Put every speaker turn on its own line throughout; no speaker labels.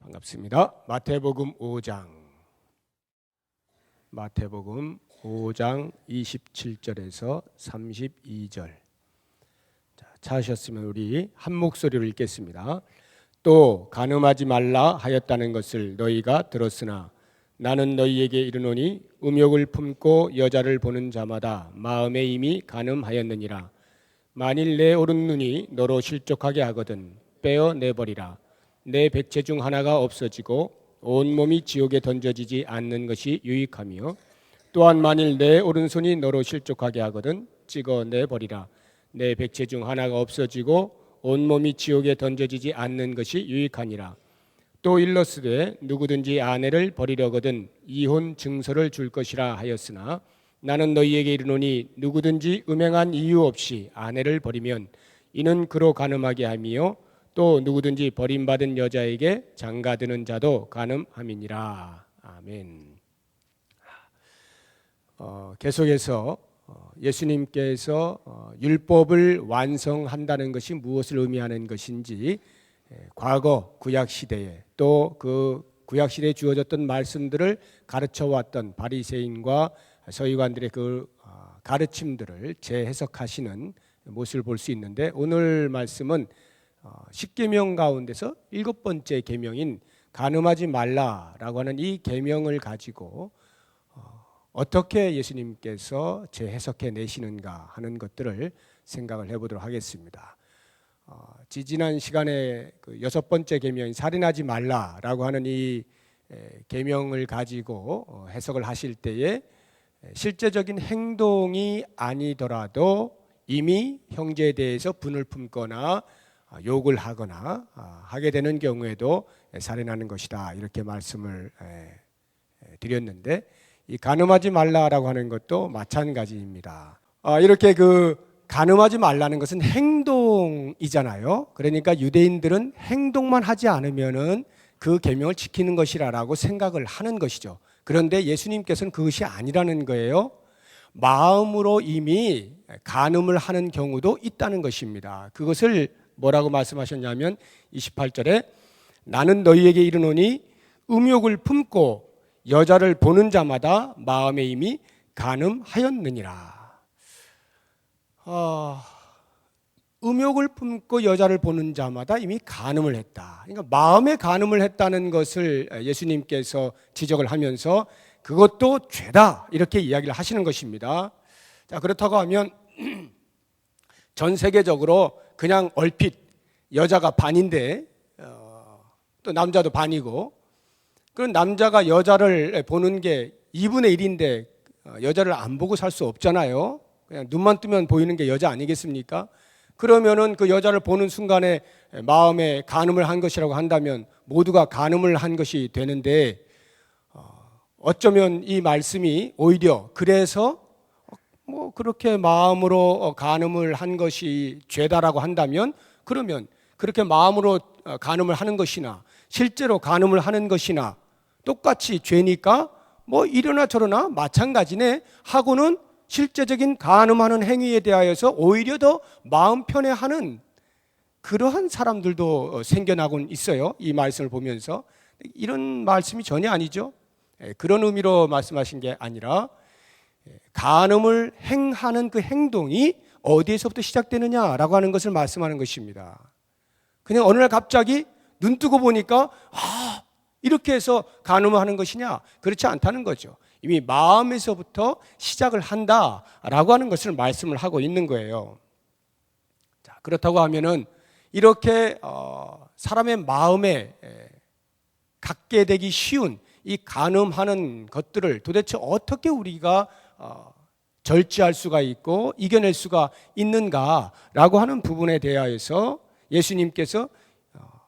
반갑습니다. 마태복음 5장 27절에서 32절. 찾으셨으면 우리 한 목소리로 읽겠습니다. 또 간음하지 말라 하였다는 것을 너희가 들었으나 나는 너희에게 이르노니 음욕을 품고 여자를 보는 자마다 마음에 이미 간음하였느니라. 만일 내 오른눈이 너로 실족하게 하거든 빼어내버리라. 내 백체 중 하나가 없어지고 온몸이 지옥에 던져지지 않는 것이 유익하며 또한 만일 내 오른손이 너로 실족하게 하거든 찍어내버리라. 내 백체 중 하나가 없어지고 온몸이 지옥에 던져지지 않는 것이 유익하니라. 또 일러스되 누구든지 아내를 버리려거든 이혼 증서를 줄 것이라 하였으나 나는 너희에게 이르노니 누구든지 음행한 이유 없이 아내를 버리면 이는 그로 간음하게 하며 또 누구든지 버림받은 여자에게 장가드는 자도 간음함이니라. 아멘. 계속해서 예수님께서 율법을 완성한다는 것이 무엇을 의미하는 것인지 과거 구약시대에 또 그 구약시대에 주어졌던 말씀들을 가르쳐왔던 바리새인과 서기관들의 그 가르침들을 재해석하시는 모습을 볼 수 있는데, 오늘 말씀은 십계명 가운데서 7번째 계명인 간음하지 말라라고 하는 이 계명을 가지고 어떻게 예수님께서 재해석해 내시는가 하는 것들을 생각을 해보도록 하겠습니다. 지지난 시간에 그 6번째 계명인 살인하지 말라라고 하는 이 계명을 가지고 해석을 하실 때에 실제적인 행동이 아니더라도 이미 형제에 대해서 분을 품거나 욕을 하거나 하게 되는 경우에도 살인하는 것이다, 이렇게 말씀을 드렸는데, 이 간음하지 말라라고 하는 것도 마찬가지입니다. 이렇게 간음하지 말라는 것은 행동이잖아요. 그러니까 유대인들은 행동만 하지 않으면은 그 계명을 지키는 것이라고 생각을 하는 것이죠. 그런데 예수님께서는 그것이 아니라는 거예요. 마음으로 이미 간음을 하는 경우도 있다는 것입니다. 그것을 뭐라고 말씀하셨냐면 28절에 나는 너희에게 이르노니 음욕을 품고 여자를 보는 자마다 마음에 이미 간음하였느니라. 음욕을 품고 여자를 보는 자마다 이미 간음을 했다. 그러니까 마음에 간음을 했다는 것을 예수님께서 지적을 하면서 그것도 죄다, 이렇게 이야기를 하시는 것입니다. 자, 그렇다고 하면 전 세계적으로 그냥 얼핏 여자가 반인데 또 남자도 반이고, 그런 남자가 여자를 보는 게 2분의 1인데 여자를 안 보고 살 수 없잖아요. 그냥 눈만 뜨면 보이는 게 여자 아니겠습니까? 그러면은 그 여자를 보는 순간에 마음에 간음을 한 것이라고 한다면 모두가 간음을 한 것이 되는데, 어쩌면 이 말씀이 오히려 그래서 그렇게 마음으로 간음을 한 것이 죄다라고 한다면, 그러면 그렇게 마음으로 간음을 하는 것이나 실제로 간음을 하는 것이나 똑같이 죄니까 이러나 저러나 마찬가지네 하고는 실제적인 간음하는 행위에 대하여서 오히려 더 마음 편해하는 그러한 사람들도 생겨나곤 있어요. 이 말씀을 보면서 이런 말씀이 전혀 아니죠. 그런 의미로 말씀하신 게 아니라 간음을 행하는 그 행동이 어디에서부터 시작되느냐라고 하는 것을 말씀하는 것입니다. 그냥 어느 날 갑자기 눈 뜨고 보니까 이렇게 해서 간음을 하는 것이냐? 그렇지 않다는 거죠. 이미 마음에서부터 시작을 한다라고 하는 것을 말씀을 하고 있는 거예요. 자, 그렇다고 하면은 이렇게 사람의 마음에 갖게 되기 쉬운 이 간음하는 것들을 도대체 어떻게 우리가 절제할 수가 있고 이겨낼 수가 있는가라고 하는 부분에 대하여서 예수님께서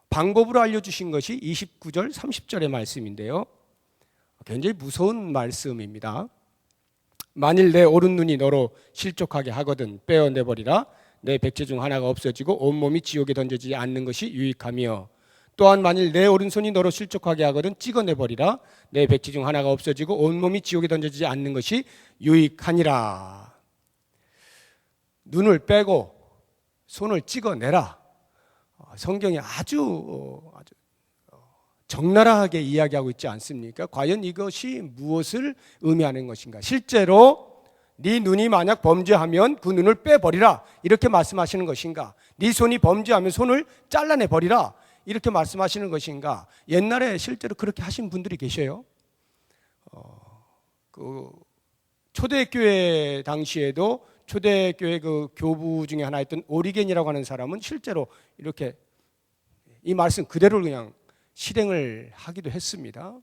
방법으로 알려주신 것이 29절 30절의 말씀인데요, 굉장히 무서운 말씀입니다. 만일 내 오른눈이 너로 실족하게 하거든 빼어내버리라. 내 백체 중 하나가 없어지고 온몸이 지옥에 던져지지 않는 것이 유익하며 또한 만일 내 오른손이 너로 실족하게 하거든 찍어내버리라. 내 백체 중 하나가 없어지고 온몸이 지옥에 던져지지 않는 것이 유익하니라. 눈을 빼고 손을 찍어내라. 성경이 아주 적나라하게 이야기하고 있지 않습니까? 과연 이것이 무엇을 의미하는 것인가? 실제로 네 눈이 만약 범죄하면 그 눈을 빼버리라 이렇게 말씀하시는 것인가? 네 손이 범죄하면 손을 잘라내버리라 이렇게 말씀하시는 것인가? 옛날에 실제로 그렇게 하신 분들이 계셔요. 그 초대교회 당시에도 초대교회 그 교부 중에 하나였던 오리겐이라고 하는 사람은 실제로 이렇게 이 말씀 그대로 그냥 실행을 하기도 했습니다.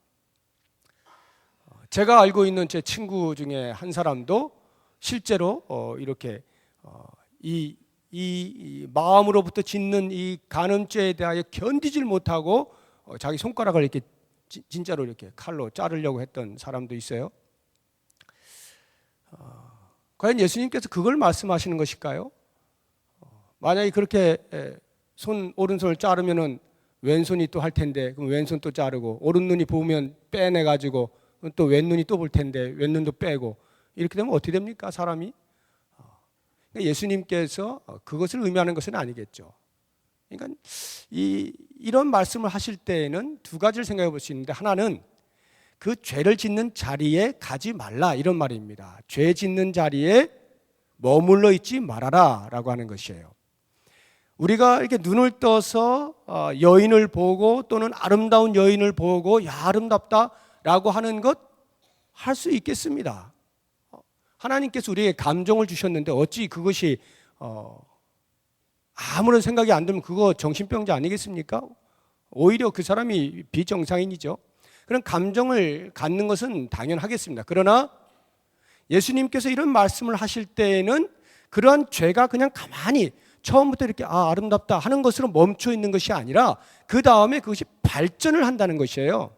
제가 알고 있는 제 친구 중에 한 사람도 실제로 이렇게 이 마음으로부터 짓는 이 간음죄에 대하여 견디질 못하고 자기 손가락을 이렇게 진짜로 이렇게 칼로 자르려고 했던 사람도 있어요. 과연 예수님께서 그걸 말씀하시는 것일까요? 만약에 그렇게 오른손을 자르면은 왼손이 또 할 텐데 그럼 왼손 또 자르고 오른눈이 보면 빼내 가지고 또 왼눈이 또 볼 텐데 왼눈도 빼고 이렇게 되면 어떻게 됩니까? 사람이? 예수님께서 그것을 의미하는 것은 아니겠죠. 그러니까 이런 말씀을 하실 때에는 두 가지를 생각해 볼 수 있는데, 하나는 그 죄를 짓는 자리에 가지 말라 이런 말입니다. 죄 짓는 자리에 머물러 있지 말아라 라고 하는 것이에요. 우리가 이렇게 눈을 떠서 여인을 보고 또는 아름다운 여인을 보고 야 아름답다 라고 하는 것 할 수 있겠습니다. 하나님께서 우리에게 감정을 주셨는데 어찌 그것이 아무런 생각이 안 들면 그거 정신병자 아니겠습니까? 오히려 그 사람이 비정상인이죠. 그런 감정을 갖는 것은 당연하겠습니다. 그러나 예수님께서 이런 말씀을 하실 때에는 그러한 죄가 그냥 가만히 처음부터 이렇게 아름답다 하는 것으로 멈춰 있는 것이 아니라 그 다음에 그것이 발전을 한다는 것이에요.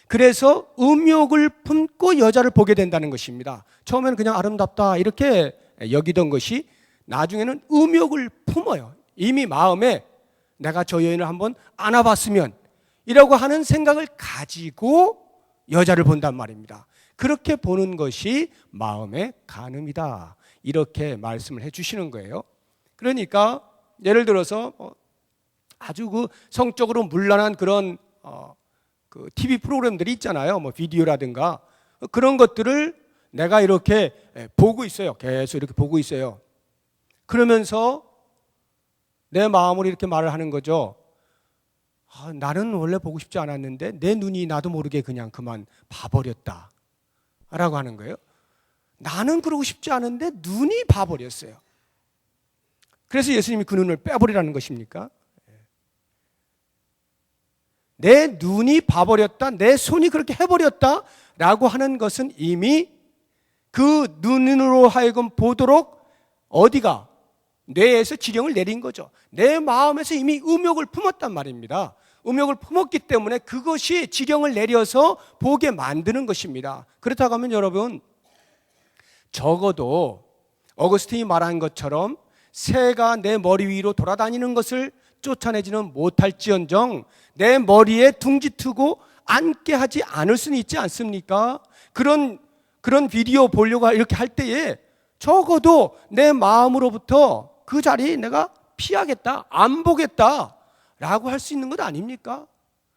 그래서 음욕을 품고 여자를 보게 된다는 것입니다. 처음에는 그냥 아름답다 이렇게 여기던 것이 나중에는 음욕을 품어요. 이미 마음에 내가 저 여인을 한번 안아봤으면 이라고 하는 생각을 가지고 여자를 본단 말입니다. 그렇게 보는 것이 마음의 간음이다 이렇게 말씀을 해주시는 거예요. 그러니까 예를 들어서 아주 그 성적으로 문란한 그런 그 TV 프로그램들이 있잖아요. 뭐 비디오라든가 그런 것들을 내가 이렇게 보고 있어요. 계속 이렇게 보고 있어요. 그러면서 내 마음으로 이렇게 말을 하는 거죠. 나는 원래 보고 싶지 않았는데 내 눈이 나도 모르게 그냥 그만 봐버렸다 라고 하는 거예요. 나는 그러고 싶지 않은데 눈이 봐버렸어요. 그래서 예수님이 그 눈을 빼버리라는 것입니까? 내 눈이 봐버렸다, 내 손이 그렇게 해버렸다 라고 하는 것은 이미 그 눈으로 하여금 보도록 어디가? 뇌에서 지령을 내린 거죠. 내 마음에서 이미 음욕을 품었단 말입니다. 음욕을 품었기 때문에 그것이 지령을 내려서 보게 만드는 것입니다. 그렇다고 하면 여러분, 적어도 어거스틴이 말한 것처럼 새가 내 머리 위로 돌아다니는 것을 쫓아내지는 못할지언정 내 머리에 둥지 트고 앉게 하지 않을 수는 있지 않습니까? 그런 비디오 보려고 이렇게 할 때에 적어도 내 마음으로부터 그 자리 내가 피하겠다, 안 보겠다 라고 할 수 있는 것 아닙니까?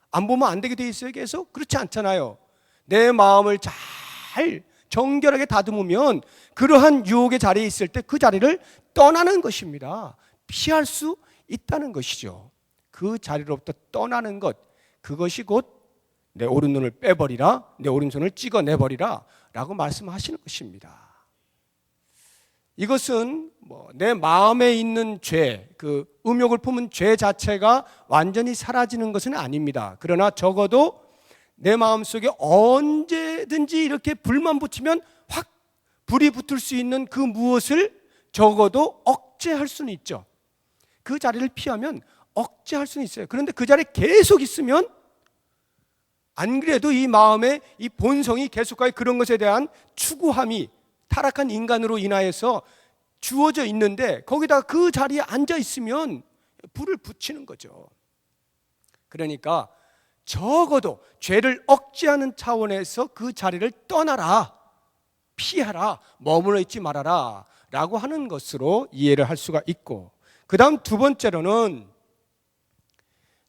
안 보면 안 되게 돼 있어요 계속? 그렇지 않잖아요. 내 마음을 잘 정결하게 다듬으면 그러한 유혹의 자리에 있을 때 그 자리를 떠나는 것입니다. 피할 수 있다는 것이죠. 그 자리로부터 떠나는 것, 그것이 곧 내 오른눈을 빼버리라, 내 오른손을 찍어내버리라 라고 말씀하시는 것입니다. 이것은 내 마음에 있는 죄, 그 음욕을 품은 죄 자체가 완전히 사라지는 것은 아닙니다. 그러나 적어도 내 마음속에 언제든지 이렇게 불만 붙이면 확 불이 붙을 수 있는 그 무엇을 적어도 억제할 수는 있죠. 그 자리를 피하면 억제할 수는 있어요. 그런데 그 자리에 계속 있으면 안 그래도 이 마음의 이 본성이 계속하여 그런 것에 대한 추구함이 타락한 인간으로 인하여서 주어져 있는데 거기다가 그 자리에 앉아 있으면 불을 붙이는 거죠. 그러니까 적어도 죄를 억제하는 차원에서 그 자리를 떠나라, 피하라, 머물러 있지 말아라 라고 하는 것으로 이해를 할 수가 있고, 그 다음 두 번째로는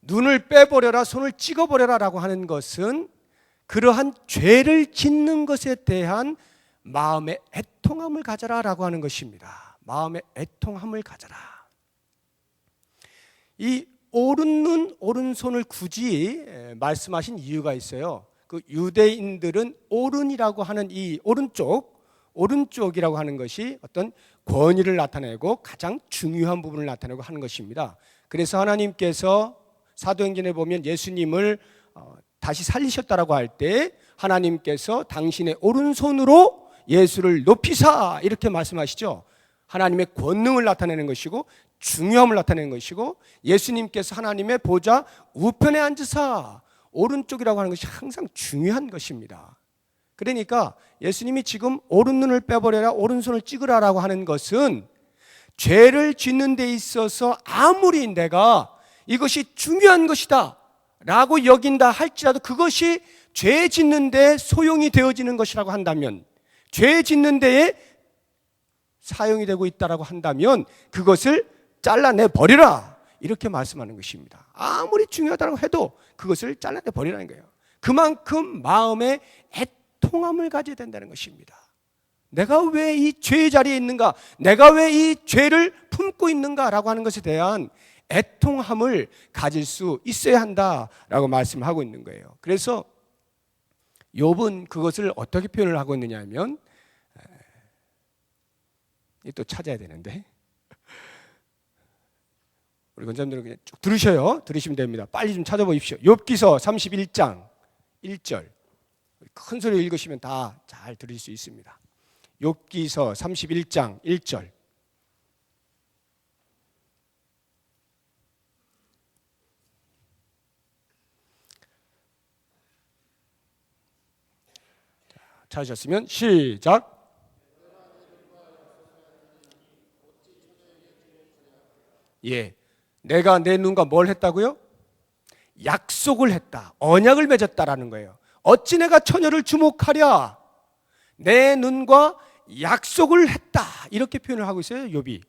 눈을 빼버려라, 손을 찍어버려라 라고 하는 것은 그러한 죄를 짓는 것에 대한 마음의 애통함을 가져라 라고 하는 것입니다. 마음의 애통함을 가져라. 이 오른눈, 오른손을 굳이 말씀하신 이유가 있어요. 그 유대인들은 오른이라고 하는 이 오른쪽이라고 하는 것이 어떤 권위를 나타내고 가장 중요한 부분을 나타내고 하는 것입니다. 그래서 하나님께서 사도행전에 보면 예수님을 다시 살리셨다라고 할 때 하나님께서 당신의 오른손으로 예수를 높이사 이렇게 말씀하시죠. 하나님의 권능을 나타내는 것이고 중요함을 나타내는 것이고, 예수님께서 하나님의 보좌 우편에 앉으사, 오른쪽이라고 하는 것이 항상 중요한 것입니다. 그러니까 예수님이 지금 오른눈을 빼버려라, 오른손을 찍으라라고 하는 것은 죄를 짓는 데 있어서 아무리 내가 이것이 중요한 것이다 라고 여긴다 할지라도 그것이 죄 짓는 데 소용이 되어지는 것이라고 한다면, 죄 짓는 데에 사용이 되고 있다라고 한다면 그것을 잘라내 버리라 이렇게 말씀하는 것입니다. 아무리 중요하다고 해도 그것을 잘라내 버리라는 거예요. 그만큼 마음에 애통함을 가져야 된다는 것입니다. 내가 왜 이 죄의 자리에 있는가, 내가 왜 이 죄를 품고 있는가라고 하는 것에 대한 애통함을 가질 수 있어야 한다라고 말씀하고 있는 거예요. 그래서 욥은 그것을 어떻게 표현을 하고 있느냐 하면, 또 찾아야 되는데 우리 권사님들은 그냥 쭉 들으시면 됩니다. 빨리 좀 찾아보십시오. 욥기서 31장 1절 큰 소리로 읽으시면 다 잘 들을 수 있습니다. 욥기서 31장 1절. 찾으셨으면 시작. 예, 내가 내 눈과 뭘 했다고요? 약속을 했다, 언약을 맺었다라는 거예요. 어찌 내가 처녀를 주목하랴, 내 눈과 약속을 했다 이렇게 표현을 하고 있어요. 욥이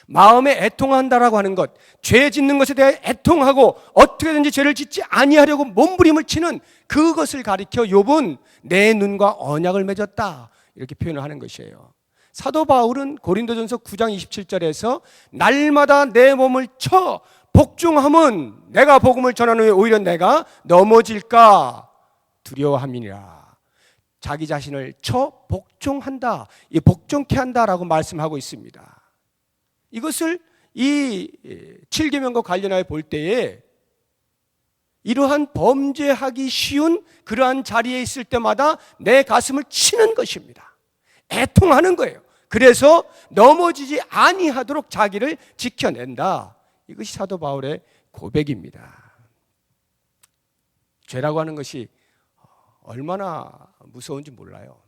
마음에 애통한다라고 하는 것, 죄 짓는 것에 대해 애통하고 어떻게든지 죄를 짓지 아니하려고 몸부림을 치는 그것을 가리켜 욥은 내 눈과 언약을 맺었다 이렇게 표현을 하는 것이에요. 사도 바울은 고린도전서 9장 27절에서 날마다 내 몸을 쳐 복종함은 내가 복음을 전하는 후에 오히려 내가 넘어질까 두려워함이니라. 자기 자신을 쳐 복종한다, 이 복종케 한다라고 말씀하고 있습니다. 이것을 이 7계명과 관련하여 볼 때에 이러한 범죄하기 쉬운 그러한 자리에 있을 때마다 내 가슴을 치는 것입니다. 애통하는 거예요. 그래서 넘어지지 아니하도록 자기를 지켜낸다. 이것이 사도 바울의 고백입니다. 죄라고 하는 것이 얼마나 무서운지 몰라요.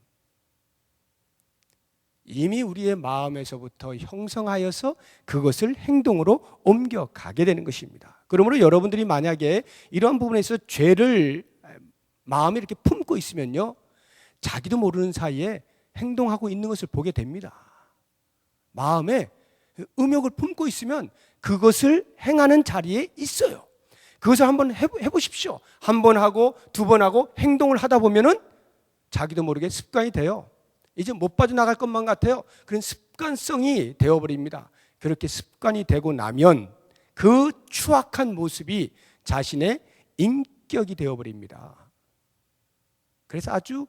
이미 우리의 마음에서부터 형성하여서 그것을 행동으로 옮겨가게 되는 것입니다. 그러므로 여러분들이 만약에 이러한 부분에서 죄를 마음에 이렇게 품고 있으면요, 자기도 모르는 사이에 행동하고 있는 것을 보게 됩니다. 마음에 음욕을 품고 있으면 그것을 행하는 자리에 있어요. 그것을 한번 해보십시오. 한 번 하고 두 번 하고 행동을 하다 보면은 자기도 모르게 습관이 돼요. 이제 못 빠져나갈 것만 같아요. 그런 습관성이 되어버립니다. 그렇게 습관이 되고 나면 그 추악한 모습이 자신의 인격이 되어버립니다. 그래서 아주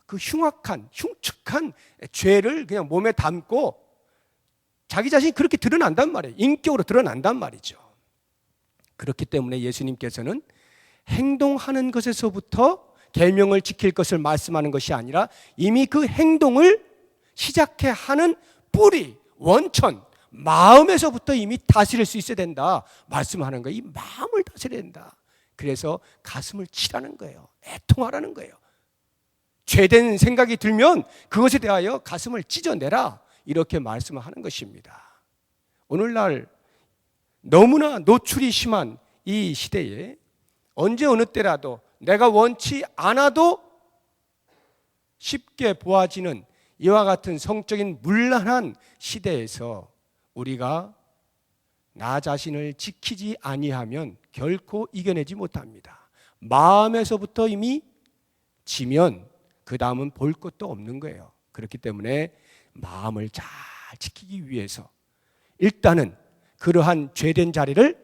그 흉측한 죄를 그냥 몸에 담고 자기 자신이 그렇게 드러난단 말이에요. 인격으로 드러난단 말이죠. 그렇기 때문에 예수님께서는 행동하는 것에서부터 계명을 지킬 것을 말씀하는 것이 아니라 이미 그 행동을 시작해 하는 뿌리, 원천, 마음에서부터 이미 다스릴 수 있어야 된다 말씀하는 거예요. 이 마음을 다스려야 된다. 그래서 가슴을 치라는 거예요. 애통하라는 거예요. 죄된 생각이 들면 그것에 대하여 가슴을 찢어내라 이렇게 말씀을 하는 것입니다. 오늘날 너무나 노출이 심한 이 시대에 언제 어느 때라도 내가 원치 않아도 쉽게 보아지는 이와 같은 성적인 문란한 시대에서 우리가 나 자신을 지키지 아니하면 결코 이겨내지 못합니다. 마음에서부터 이미 지면 그 다음은 볼 것도 없는 거예요. 그렇기 때문에 마음을 잘 지키기 위해서 일단은 그러한 죄된 자리를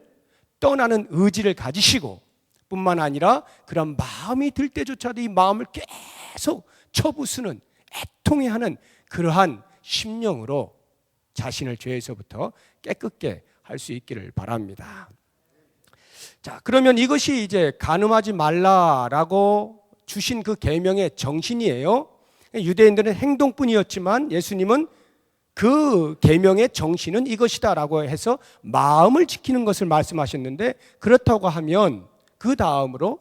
떠나는 의지를 가지시고, 뿐만 아니라 그런 마음이 들 때조차도 이 마음을 계속 쳐부수는, 애통해하는 그러한 심령으로 자신을 죄에서부터 깨끗게 할 수 있기를 바랍니다. 자, 그러면 이것이 이제 간음하지 말라라고 주신 그 계명의 정신이에요. 유대인들은 행동뿐이었지만 예수님은 그 계명의 정신은 이것이다라고 해서 마음을 지키는 것을 말씀하셨는데, 그렇다고 하면 그 다음으로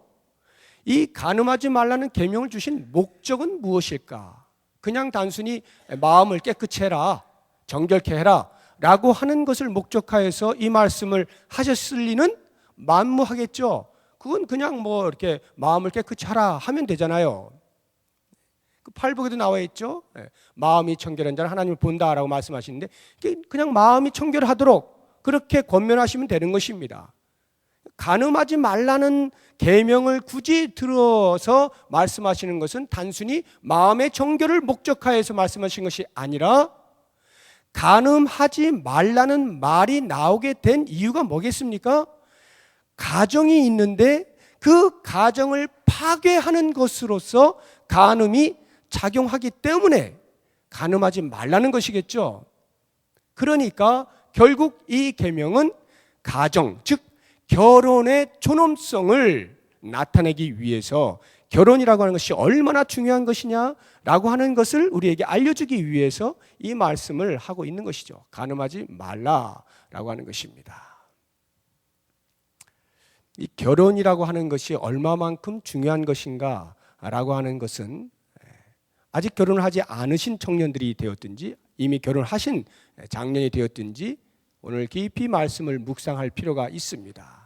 이 간음하지 말라는 계명을 주신 목적은 무엇일까? 그냥 단순히 마음을 깨끗이 해라, 정결케 해라 라고 하는 것을 목적하여서 이 말씀을 하셨을 리는 만무하겠죠. 그건 그냥 뭐 이렇게 마음을 깨끗이 하라 하면 되잖아요. 그 팔복에도 나와 있죠. 마음이 청결한 자는 하나님을 본다라고 말씀하시는데, 그냥 마음이 청결하도록 그렇게 권면하시면 되는 것입니다. 간음하지 말라는 계명을 굳이 들어서 말씀하시는 것은 단순히 마음의 정결을 목적하여서 말씀하신 것이 아니라, 간음하지 말라는 말이 나오게 된 이유가 뭐겠습니까? 가정이 있는데 그 가정을 파괴하는 것으로서 간음이 작용하기 때문에 간음하지 말라는 것이겠죠. 그러니까 결국 이 계명은 가정, 즉 결혼의 존엄성을 나타내기 위해서, 결혼이라고 하는 것이 얼마나 중요한 것이냐라고 하는 것을 우리에게 알려주기 위해서 이 말씀을 하고 있는 것이죠. 간음하지 말라라고 하는 것입니다. 이 결혼이라고 하는 것이 얼마만큼 중요한 것인가라고 하는 것은 아직 결혼을 하지 않으신 청년들이 되었든지 이미 결혼하신 장년이 되었든지 오늘 깊이 말씀을 묵상할 필요가 있습니다.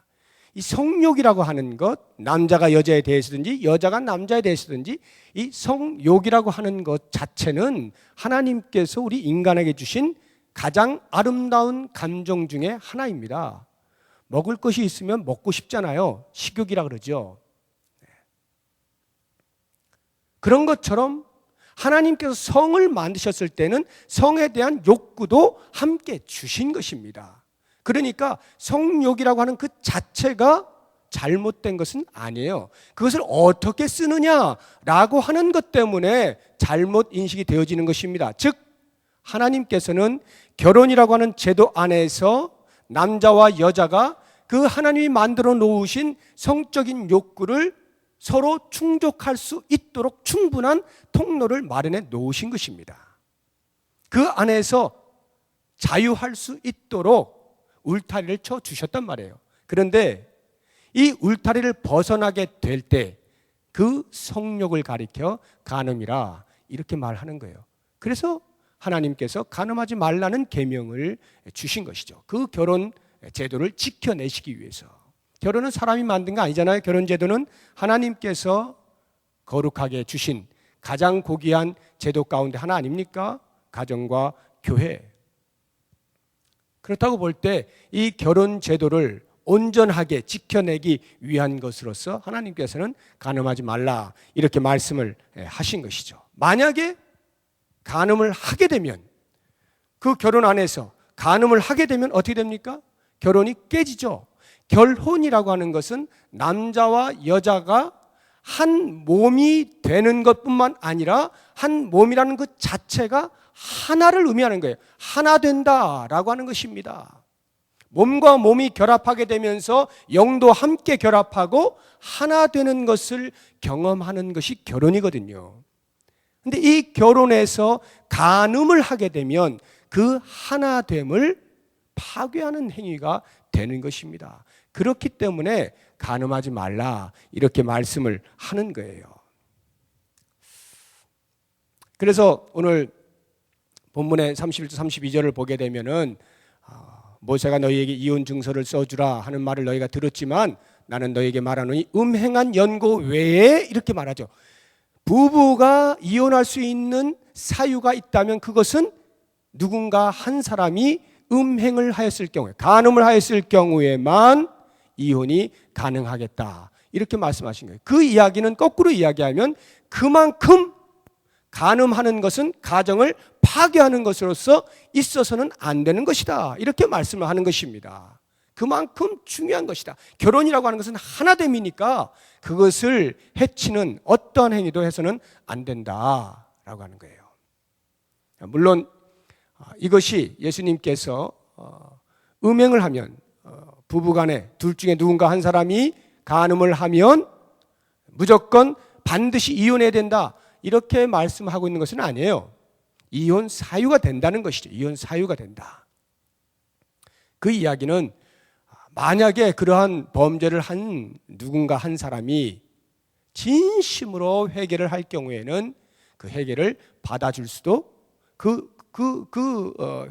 이 성욕이라고 하는 것, 남자가 여자에 대해서든지 여자가 남자에 대해서든지 이 성욕이라고 하는 것 자체는 하나님께서 우리 인간에게 주신 가장 아름다운 감정 중에 하나입니다. 먹을 것이 있으면 먹고 싶잖아요. 식욕이라 그러죠. 그런 것처럼 하나님께서 성을 만드셨을 때는 성에 대한 욕구도 함께 주신 것입니다. 그러니까 성욕이라고 하는 그 자체가 잘못된 것은 아니에요. 그것을 어떻게 쓰느냐라고 하는 것 때문에 잘못 인식이 되어지는 것입니다. 즉 하나님께서는 결혼이라고 하는 제도 안에서 남자와 여자가 그 하나님이 만들어 놓으신 성적인 욕구를 서로 충족할 수 있도록 충분한 통로를 마련해 놓으신 것입니다. 그 안에서 자유할 수 있도록 울타리를 쳐 주셨단 말이에요. 그런데 이 울타리를 벗어나게 될 때 그 성욕을 가리켜 간음이라 이렇게 말하는 거예요. 그래서 하나님께서 간음하지 말라는 계명을 주신 것이죠. 그 결혼 제도를 지켜내시기 위해서. 결혼은 사람이 만든 거 아니잖아요. 결혼 제도는 하나님께서 거룩하게 주신 가장 고귀한 제도 가운데 하나 아닙니까? 가정과 교회. 그렇다고 볼 때 이 결혼 제도를 온전하게 지켜내기 위한 것으로서 하나님께서는 간음하지 말라 이렇게 말씀을 하신 것이죠. 만약에 간음을 하게 되면, 그 결혼 안에서 간음을 하게 되면 어떻게 됩니까? 결혼이 깨지죠. 결혼이라고 하는 것은 남자와 여자가 한 몸이 되는 것뿐만 아니라 한 몸이라는 것 자체가 하나를 의미하는 거예요. 하나 된다라고 하는 것입니다. 몸과 몸이 결합하게 되면서 영도 함께 결합하고 하나 되는 것을 경험하는 것이 결혼이거든요. 근데 이 결혼에서 간음을 하게 되면 그 하나됨을 파괴하는 행위가 되는 것입니다. 그렇기 때문에 간음하지 말라 이렇게 말씀을 하는 거예요. 그래서 오늘 본문의 31절 32절을 보게 되면은 모세가 너희에게 이혼 증서를 써주라 하는 말을 너희가 들었지만 나는 너희에게 말하노니 음행한 연고 외에, 이렇게 말하죠. 부부가 이혼할 수 있는 사유가 있다면 그것은 누군가 한 사람이 음행을 하였을 경우에, 간음을 하였을 경우에만 이혼이 가능하겠다, 이렇게 말씀하신 거예요. 그 이야기는 거꾸로 이야기하면 그만큼 간음하는 것은 가정을 파괴하는 것으로서 있어서는 안 되는 것이다, 이렇게 말씀을 하는 것입니다. 그만큼 중요한 것이다. 결혼이라고 하는 것은 하나됨이니까 그것을 해치는 어떠한 행위도 해서는 안 된다라고 하는 거예요. 물론 이것이 예수님께서 음행을 하면, 부부간에 둘 중에 누군가 한 사람이 간음을 하면 무조건 반드시 이혼해야 된다, 이렇게 말씀하고 있는 것은 아니에요. 이혼 사유가 된다는 것이죠. 이혼 사유가 된다. 그 이야기는 만약에 그러한 범죄를 한 누군가 한 사람이 진심으로 회개를 할 경우에는 그 회개를 받아줄 수도,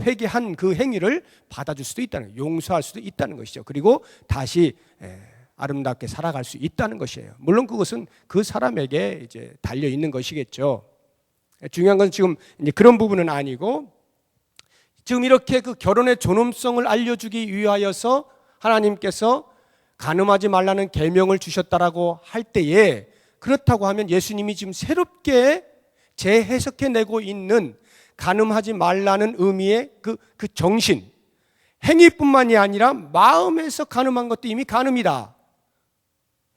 회개한 그 행위를 받아줄 수도 있다는, 용서할 수도 있다는 것이죠. 그리고 다시 아름답게 살아갈 수 있다는 것이에요. 물론 그것은 그 사람에게 이제 달려 있는 것이겠죠. 중요한 건 지금 이제 그런 부분은 아니고, 지금 이렇게 그 결혼의 존엄성을 알려주기 위하여서 하나님께서 간음하지 말라는 계명을 주셨다라고 할 때에, 그렇다고 하면 예수님이 지금 새롭게 재해석해내고 있는 간음하지 말라는 의미의 그 정신, 행위뿐만이 아니라 마음에서 간음한 것도 이미 간음이다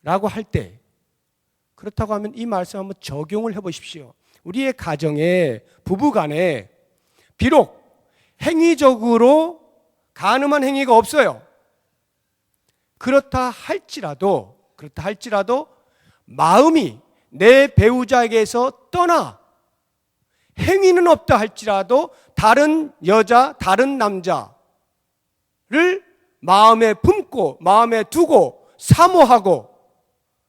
라고 할 때, 그렇다고 하면 이 말씀 한번 적용을 해보십시오. 우리의 가정에, 부부간에 비록 행위적으로 간음한 행위가 없어요. 그렇다 할지라도 마음이 내 배우자에게서 떠나 행위는 없다 할지라도 다른 여자, 다른 남자를 마음에 품고 마음에 두고 사모하고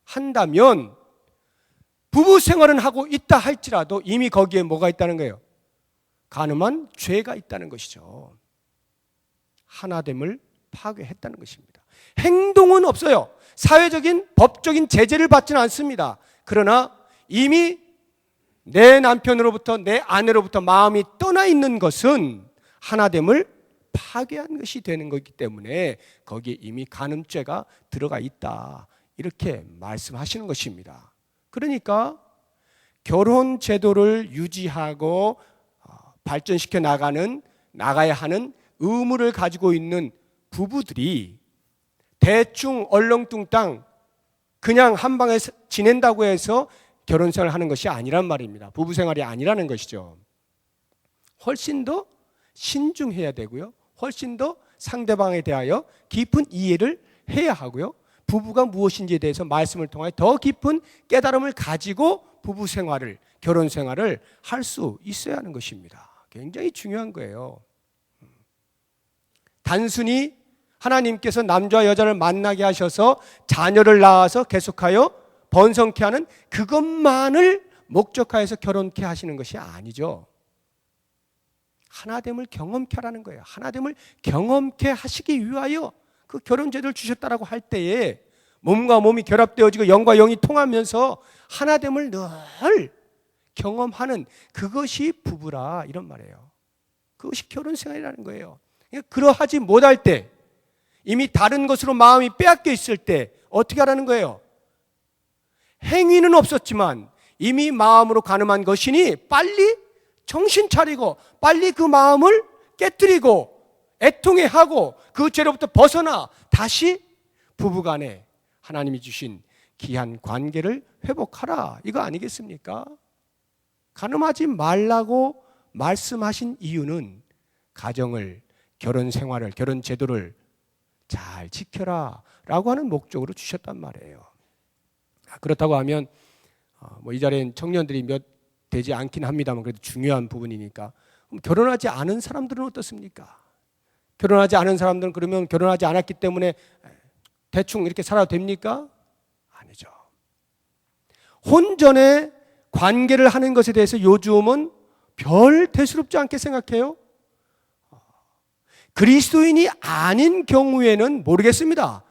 한다면, 부부 생활은 하고 있다 할지라도 이미 거기에 뭐가 있다는 거예요? 간음한 죄가 있다는 것이죠. 하나됨을 파괴했다는 것입니다. 행동은 없어요. 사회적인 법적인 제재를 받지는 않습니다. 그러나 이미 내 남편으로부터, 내 아내로부터 마음이 떠나 있는 것은 하나됨을 파괴한 것이 되는 것이기 때문에 거기에 이미 간음죄가 들어가 있다, 이렇게 말씀하시는 것입니다. 그러니까 결혼 제도를 유지하고 발전시켜 나가야 하는 의무를 가지고 있는 부부들이 대충 얼렁뚱땅 그냥 한 방에 지낸다고 해서 결혼생활을 하는 것이 아니란 말입니다. 부부생활이 아니라는 것이죠. 훨씬 더 신중해야 되고요, 훨씬 더 상대방에 대하여 깊은 이해를 해야 하고요, 부부가 무엇인지에 대해서 말씀을 통하여 더 깊은 깨달음을 가지고 부부생활을, 결혼생활을 할 수 있어야 하는 것입니다. 굉장히 중요한 거예요. 단순히 하나님께서 남자와 여자를 만나게 하셔서 자녀를 낳아서 계속하여 번성케 하는 그것만을 목적하여서 결혼케 하시는 것이 아니죠. 하나됨을 경험케 하라는 거예요. 하나됨을 경험케 하시기 위하여 그 결혼제도를 주셨다라고 할 때에 몸과 몸이 결합되어지고 영과 영이 통하면서 하나됨을 늘 경험하는 그것이 부부라, 이런 말이에요. 그것이 결혼생활이라는 거예요. 그러하지 못할 때, 이미 다른 것으로 마음이 빼앗겨 있을 때 어떻게 하라는 거예요? 행위는 없었지만 이미 마음으로 간음한 것이니 빨리 정신 차리고 빨리 그 마음을 깨뜨리고 애통해하고 그 죄로부터 벗어나 다시 부부간에 하나님이 주신 귀한 관계를 회복하라, 이거 아니겠습니까? 간음하지 말라고 말씀하신 이유는 가정을, 결혼 생활을, 결혼 제도를 잘 지켜라 라고 하는 목적으로 주셨단 말이에요. 그렇다고 하면 이 자리엔 청년들이 몇 되지 않긴 합니다만 그래도 중요한 부분이니까, 그럼 결혼하지 않은 사람들은 어떻습니까? 결혼하지 않은 사람들은 그러면 결혼하지 않았기 때문에 대충 이렇게 살아도 됩니까? 아니죠. 혼전의 관계를 하는 것에 대해서 요즘은 별 대수롭지 않게 생각해요. 그리스도인이 아닌 경우에는 모르겠습니다.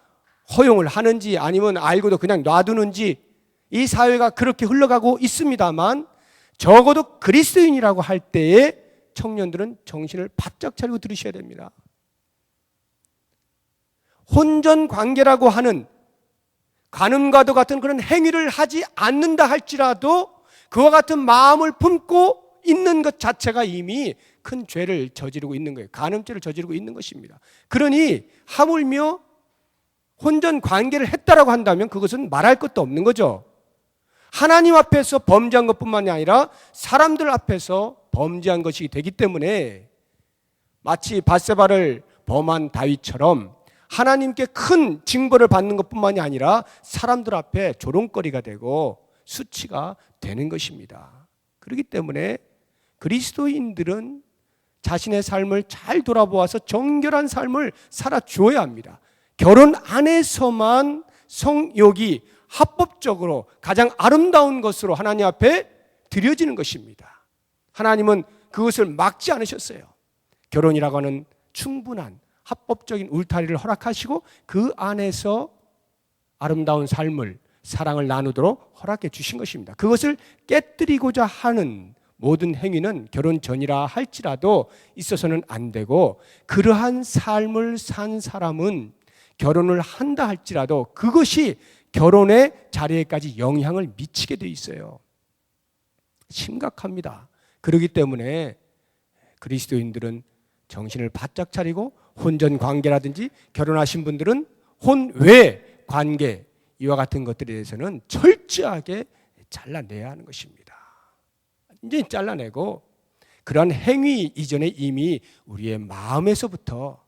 허용을 하는지 아니면 알고도 그냥 놔두는지 이 사회가 그렇게 흘러가고 있습니다만, 적어도 그리스도인이라고 할 때에 청년들은 정신을 바짝 차리고 들으셔야 됩니다. 혼전 관계라고 하는 간음과도 같은 그런 행위를 하지 않는다 할지라도 그와 같은 마음을 품고 있는 것 자체가 이미 큰 죄를 저지르고 있는 거예요. 간음죄를 저지르고 있는 것입니다. 그러니 하물며 혼전 관계를 했다라고 한다면 그것은 말할 것도 없는 거죠. 하나님 앞에서 범죄한 것뿐만이 아니라 사람들 앞에서 범죄한 것이 되기 때문에 마치 밧세바를 범한 다윗처럼 하나님께 큰 징벌을 받는 것뿐만이 아니라 사람들 앞에 조롱거리가 되고 수치가 되는 것입니다. 그렇기 때문에 그리스도인들은 자신의 삶을 잘 돌아보아서 정결한 삶을 살아주어야 합니다. 결혼 안에서만 성욕이 합법적으로 가장 아름다운 것으로 하나님 앞에 드려지는 것입니다. 하나님은 그것을 막지 않으셨어요. 결혼이라고 하는 충분한 합법적인 울타리를 허락하시고 그 안에서 아름다운 삶을, 사랑을 나누도록 허락해 주신 것입니다. 그것을 깨뜨리고자 하는 모든 행위는 결혼 전이라 할지라도 있어서는 안 되고, 그러한 삶을 산 사람은 결혼을 한다 할지라도 그것이 결혼의 자리에까지 영향을 미치게 돼 있어요. 심각합니다. 그렇기 때문에 그리스도인들은 정신을 바짝 차리고 혼전 관계라든지 결혼하신 분들은 혼외 관계 이와 같은 것들에 대해서는 철저하게 잘라내야 하는 것입니다. 완전히 잘라내고 그러한 행위 이전에 이미 우리의 마음에서부터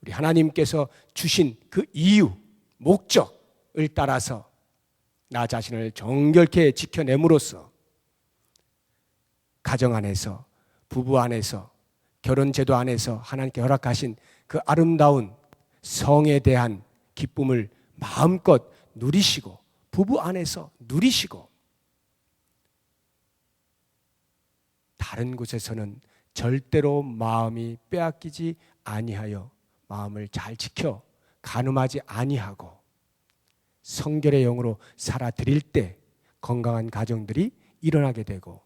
우리 하나님께서 주신 그 이유, 목적을 따라서 나 자신을 정결케 지켜냄으로써 가정 안에서, 부부 안에서, 결혼제도 안에서 하나님께 허락하신 그 아름다운 성에 대한 기쁨을 마음껏 누리시고, 부부 안에서 누리시고, 다른 곳에서는 절대로 마음이 빼앗기지 아니하여 마음을 잘 지켜 간음하지 아니하고 성결의 영으로 살아드릴 때 건강한 가정들이 일어나게 되고,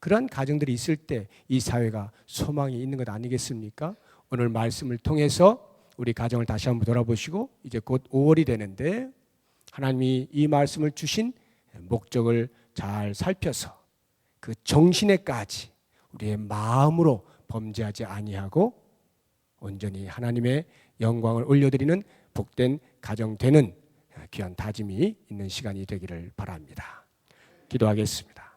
그러한 가정들이 있을 때 이 사회가 소망이 있는 것 아니겠습니까? 오늘 말씀을 통해서 우리 가정을 다시 한번 돌아보시고, 이제 곧 5월이 되는데 하나님이 이 말씀을 주신 목적을 잘 살펴서 그 정신에까지 우리의 마음으로 범죄하지 아니하고 온전히 하나님의 영광을 올려드리는 복된 가정 되는 귀한 다짐이 있는 시간이 되기를 바랍니다. 기도하겠습니다.